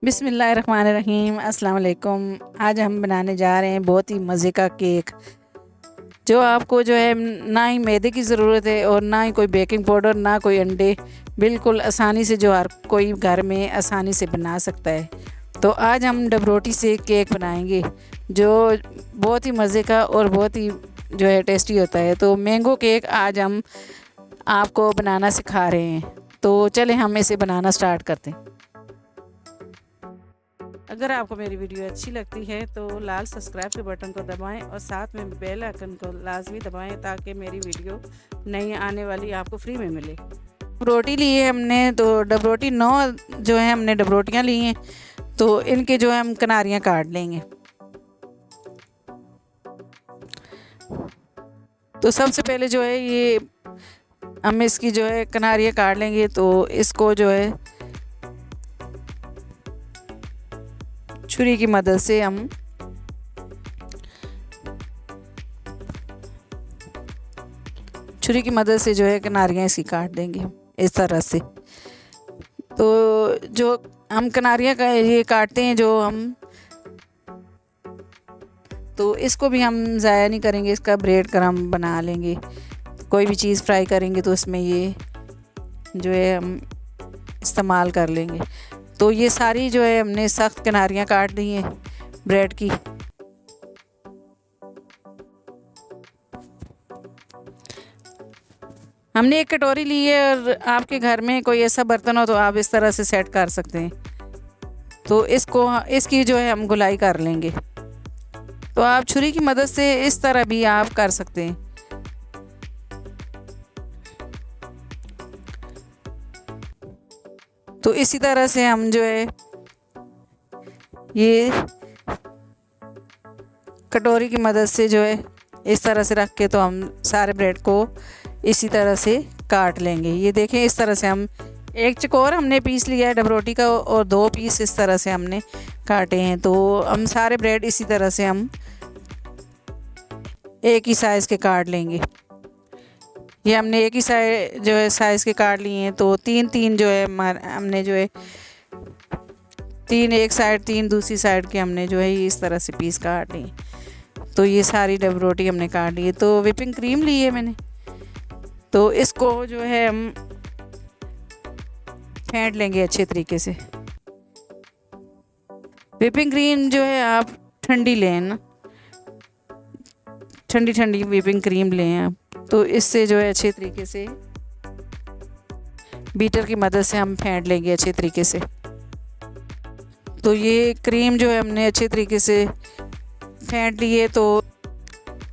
बिस्मिल्लाहिर्रहमानिर्रहीम, अस्सलाम वालेकुम। आज हम बनाने जा रहे हैं बहुत ही मज़े का केक, जो आपको जो है ना ही मैदे की ज़रूरत है और ना ही कोई बेकिंग पाउडर, ना कोई अंडे। बिल्कुल आसानी से जो हर कोई घर में आसानी से बना सकता है। तो आज हम डबरोटी से केक बनाएंगे, जो बहुत ही मज़े का और बहुत ही जो है टेस्टी होता है। तो मैंगो केक आज हम आपको बनाना सिखा रहे हैं। तो चलें हम इसे बनाना स्टार्ट करते हैं। अगर आपको मेरी वीडियो अच्छी लगती है तो लाल सब्सक्राइब के बटन को दबाएं और साथ में बेल आइकन को लाजमी दबाएं, ताकि मेरी वीडियो नई आने वाली आपको फ्री में मिले। रोटी ली है हमने, तो डबरोटी 9 जो है हमने डबरोटियाँ ली हैं। तो इनके जो है हम किनारियाँ काट लेंगे। तो सबसे पहले जो है ये हम इसकी जो है किनारियाँ काट लेंगे। तो इसको जो है छुरी की मदद से हम जो है किनारियाँ इसकी काट देंगे हम इस तरह से। तो जो हम किनारियाँ का ये काटते हैं जो हम, तो इसको भी हम ज़ाया नहीं करेंगे, इसका ब्रेड क्रम्ब बना लेंगे। कोई भी चीज़ फ्राई करेंगे तो उसमें ये जो है हम इस्तेमाल कर लेंगे। तो ये सारी जो है हमने सख्त किनारियाँ काट दी हैं ब्रेड की। हमने एक कटोरी ली है, और आपके घर में कोई ऐसा बर्तन हो तो आप इस तरह से सेट कर सकते हैं। तो इसकी जो है हम गुलाई कर लेंगे। तो आप छुरी की मदद से इस तरह भी आप कर सकते हैं। तो इसी तरह से हम जो है ये कटोरी की मदद से जो है इस तरह से रख के, तो हम सारे ब्रेड को इसी तरह से काट लेंगे। ये देखें, इस तरह से हम एक चकोर हमने पीस लिया है डबरोटी का, और 2 पीस इस तरह से हमने काटे हैं। तो हम सारे ब्रेड इसी तरह से हम एक ही साइज़ के काट लेंगे। ये हमने एक ही साइज़ के काट लिए हैं। तो 3-3 जो है हमने जो है 3 एक साइड, 3 दूसरी साइड के हमने जो है इस तरह से पीस काट लिए। तो ये सारी डबरोटी हमने काट ली है। तो व्हिपिंग क्रीम ली है मैंने, तो इसको जो है हम फेंट लेंगे अच्छे तरीके से। व्हिपिंग क्रीम जो है आप ठंडी लें ना, ठंडी ठंडी व्हिपिंग क्रीम लें आप। तो इससे जो है अच्छे तरीके से बीटर की मदद से हम फेंट लेंगे अच्छे तरीके से। तो ये क्रीम जो है हमने अच्छे तरीके से फेंट ली है। तो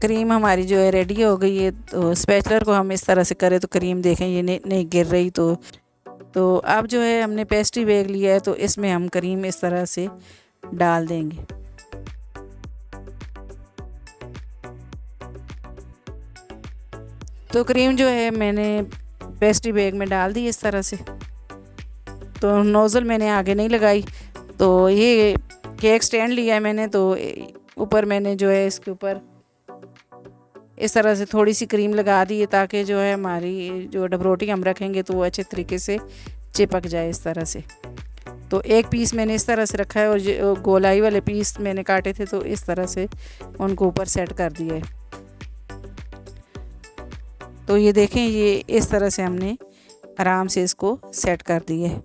क्रीम हमारी जो है रेडी हो गई है। तो स्पैचुलर को हम इस तरह से करें तो क्रीम देखें ये नहीं गिर रही। तो अब जो है हमने पेस्ट्री बेग लिया है, तो इसमें हम क्रीम इस तरह से डाल देंगे। तो क्रीम जो है मैंने पेस्ट्री बैग में डाल दी इस तरह से। तो नोज़ल मैंने आगे नहीं लगाई। तो ये केक स्टैंड लिया है मैंने, तो ऊपर मैंने जो है इसके ऊपर इस तरह से थोड़ी सी क्रीम लगा दी है, ताकि जो है हमारी जो डबरोटी हम रखेंगे तो वो अच्छे तरीके से चिपक जाए इस तरह से। तो एक पीस मैंने इस तरह से रखा है, और जो गोलाई वाले पीस मैंने काटे थे तो इस तरह से उनको ऊपर सेट कर दिया है। तो ये देखें, ये इस तरह से हमने आराम से इसको सेट कर दिए है।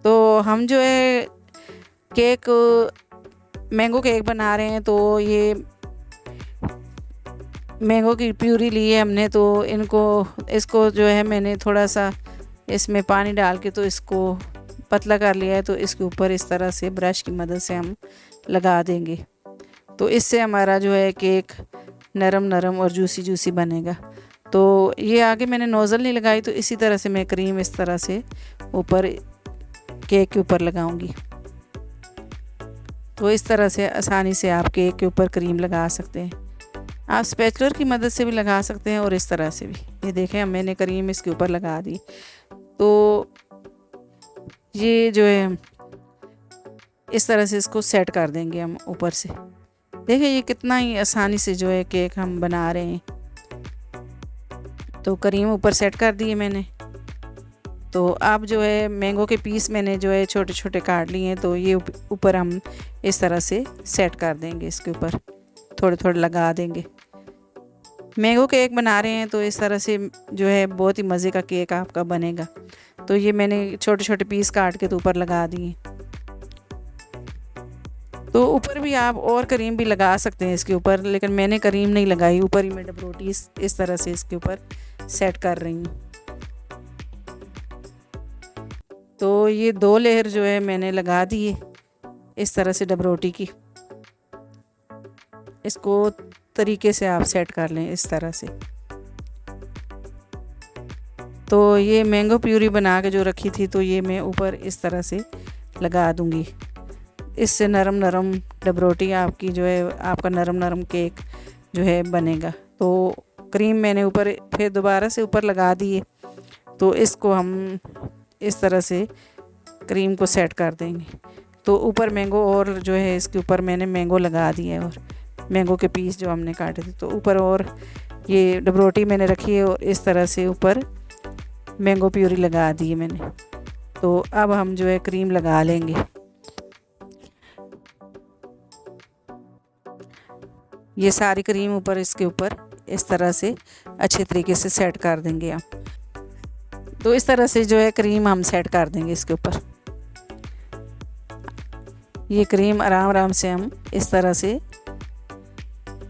तो हम जो है मैंगो केक बना रहे हैं। तो ये मैंगो की प्यूरी ली है हमने। तो इसको जो है मैंने थोड़ा सा इसमें पानी डाल के तो इसको पतला कर लिया है। तो इसके ऊपर इस तरह से ब्रश की मदद से हम लगा देंगे। तो इससे हमारा जो है केक नरम नरम और जूसी जूसी बनेगा। तो ये आगे मैंने नोज़ल नहीं लगाई, तो इसी तरह से मैं क्रीम इस तरह से ऊपर केक के ऊपर लगाऊंगी। तो इस तरह से आसानी से आप केक के ऊपर क्रीम लगा सकते हैं। आप स्पैचुलर की मदद से भी लगा सकते हैं, और इस तरह से भी। ये देखें, मैंने क्रीम इसके ऊपर लगा दी। तो ये जो है इस तरह से इसको सेट कर देंगे हम ऊपर से। देखिए ये कितना ही आसानी से जो है केक हम बना रहे हैं। तो क्रीम ऊपर सेट कर दी है मैंने। तो अब जो है मैंगो के पीस मैंने जो है छोटे छोटे काट लिए हैं, तो ये ऊपर हम इस तरह से सेट कर देंगे, इसके ऊपर थोड़े थोड़े लगा देंगे। मैंगो केक बना रहे हैं तो इस तरह से जो है बहुत ही मज़े का केक आपका बनेगा। तो ये मैंने छोटे छोटे पीस काट के तो ऊपर लगा दिए। तो ऊपर भी आप और क्रीम भी लगा सकते हैं इसके ऊपर, लेकिन मैंने क्रीम नहीं लगाई, ऊपर ही मैं डबरोटी इस तरह से इसके ऊपर सेट कर रही हूँ। तो ये 2 लेयर जो है मैंने लगा दी है इस तरह से डबरोटी की। इसको तरीके से आप सेट कर लें इस तरह से। तो ये मैंगो प्यूरी बना के जो रखी थी, तो ये मैं ऊपर इस तरह से लगा दूंगी। इससे नरम नरम डबरोटी आपकी जो है, आपका नरम नरम केक जो है बनेगा। तो क्रीम मैंने ऊपर फिर दोबारा से ऊपर लगा दी है, तो इसको हम इस तरह से क्रीम को सेट कर देंगे। तो ऊपर मैंगो और जो है इसके ऊपर मैंने मैंगो लगा दिए और मैंगो के पीस जो हमने काटे थे, तो ऊपर और ये डबरोटी मैंने रखी है और इस तरह से ऊपर मैंगो प्यूरी लगा दी है मैंने। तो अब हम जो है क्रीम लगा लेंगे। ये सारी क्रीम ऊपर इसके ऊपर इस तरह से अच्छे तरीके से सेट कर देंगे आप। तो इस तरह से जो है क्रीम हम सेट कर देंगे इसके ऊपर। ये क्रीम आराम आराम से हम इस तरह से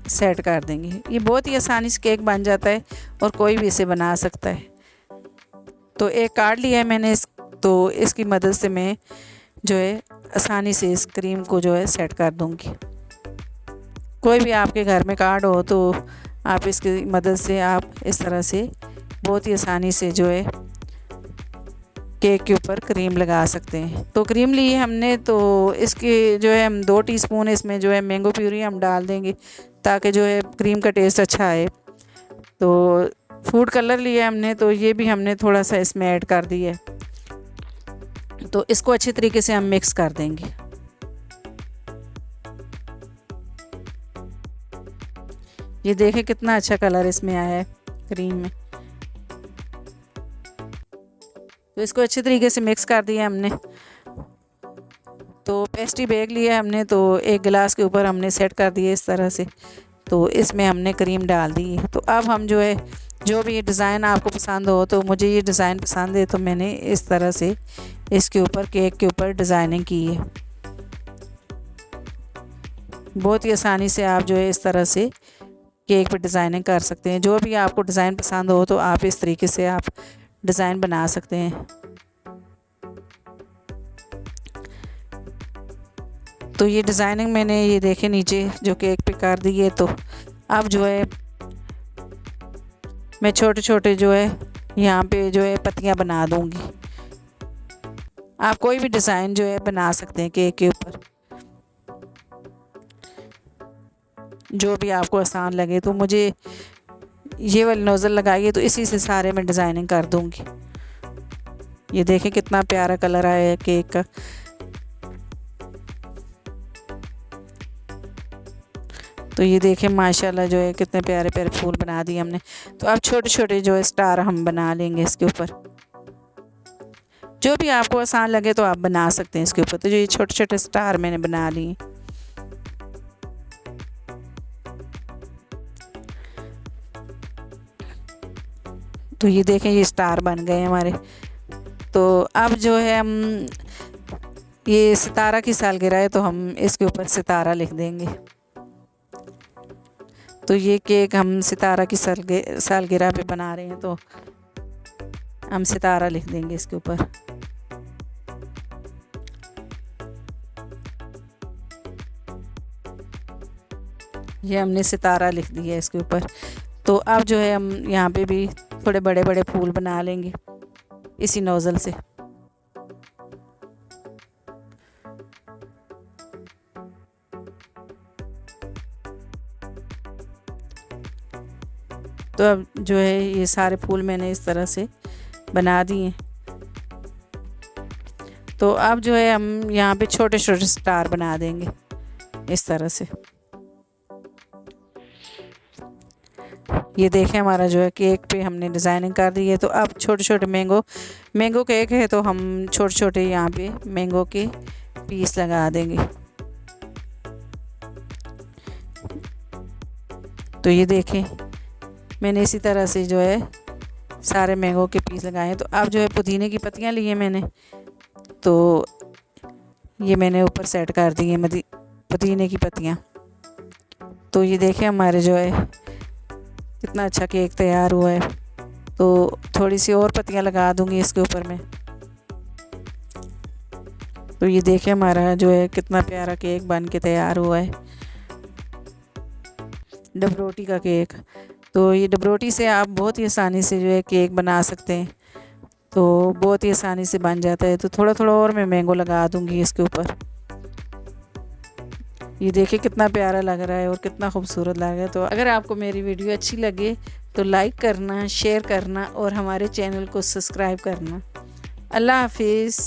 सेट कर देंगे। ये बहुत ही आसानी से केक बन जाता है और कोई भी इसे बना सकता है। तो एक कार्ड लिया है मैंने तो इसकी मदद से मैं जो है आसानी से इस क्रीम को जो है सेट कर दूंगी। कोई भी आपके घर में कार्ड हो तो आप इसकी मदद से आप इस तरह से बहुत ही आसानी से जो है केक के ऊपर क्रीम लगा सकते हैं। तो क्रीम ली है हमने, तो इसके जो है हम 2 टीस्पून इसमें जो है मैंगो प्यूरी हम डाल देंगे ताकि जो है क्रीम का टेस्ट अच्छा आए। तो फूड कलर लिया हमने, तो ये भी हमने थोड़ा सा इसमें ऐड कर दिया है। तो इसको अच्छे तरीके से हम मिक्स कर देंगे। ये देखें कितना अच्छा कलर इसमें आया है क्रीम में। तो इसको अच्छे तरीके से मिक्स कर दिया हमने। तो पेस्ट्री बैग लिया हमने, तो एक गिलास के ऊपर हमने सेट कर दिया इस तरह से। तो इसमें हमने क्रीम डाल दी है। तो अब हम जो है जो भी डिज़ाइन आपको पसंद हो, तो मुझे ये डिज़ाइन पसंद है तो मैंने इस तरह से इसके ऊपर केक के ऊपर डिज़ाइनिंग की है। बहुत ही आसानी से आप जो है इस तरह से केक पर डिज़ाइनिंग कर सकते हैं। जो भी आपको डिज़ाइन पसंद हो तो आप इस तरीके से आप डिज़ाइन बना सकते हैं। तो ये डिज़ाइनिंग मैंने ये देखे नीचे जो केक पे कर दी है। तो अब जो है मैं छोटे छोटे जो है यहाँ पे जो है पत्तियाँ बना दूँगी। आप कोई भी डिज़ाइन जो है बना सकते हैं केक के ऊपर, जो भी आपको आसान लगे। तो मुझे ये वाली नोज़ल लगाई है तो इसी से सारे मैं डिज़ाइनिंग कर दूँगी। ये देखें कितना प्यारा कलर आया है केक का। तो ये देखें माशाल्लाह जो है कितने प्यारे प्यारे फूल बना दिए हमने। तो अब छोटे छोटे जो है स्टार हम बना लेंगे इसके ऊपर। जो भी आपको आसान लगे तो आप बना सकते हैं इसके ऊपर। तो जो ये छोटे छोटे स्टार मैंने बना लिए। तो ये देखें ये स्टार बन गए हमारे। तो अब जो है हम ये सितारा की सालगिरह है, तो हम इसके ऊपर सितारा लिख देंगे। तो ये केक हम सितारा की सालगिरह पे बना रहे हैं, तो हम सितारा लिख देंगे इसके ऊपर। ये हमने सितारा लिख दिया इसके ऊपर। तो अब जो है हम यहाँ पे भी थोड़े बड़े बड़े फूल बना लेंगे इसी नोज़ल से। तो अब जो है ये सारे फूल मैंने इस तरह से बना दिए। तो अब जो है हम यहाँ पे छोटे छोटे स्टार बना देंगे इस तरह से। ये देखें हमारा जो है केक पे हमने डिज़ाइनिंग कर दी है। तो अब छोटे छोटे मैंगो केक है तो हम छोटे छोटे यहाँ पे मैंगो के पीस लगा देंगे। तो ये देखें मैंने इसी तरह से जो है सारे मैंगो के पीस लगाए हैं। तो अब जो है पुदीने की पत्तियाँ ली हैं मैंने, तो ये मैंने ऊपर सेट कर दी है पुदीने की पत्तियाँ। तो ये देखें हमारे जो है कितना अच्छा केक तैयार हुआ है। तो थोड़ी सी और पत्तियाँ लगा दूंगी इसके ऊपर में। तो ये देखें हमारा जो है कितना प्यारा केक बन के तैयार हुआ है, डबरोटी का केक। तो ये डबरोटी से आप बहुत ही आसानी से जो है केक बना सकते हैं, तो बहुत ही आसानी से बन जाता है। तो थोड़ा थोड़ा और मैं मैंगो लगा दूंगी इसके ऊपर। ये देखिए कितना प्यारा लग रहा है और कितना खूबसूरत लग रहा है। तो अगर आपको मेरी वीडियो अच्छी लगे तो लाइक करना, शेयर करना और हमारे चैनल को सब्सक्राइब करना। अल्लाह हाफिज़।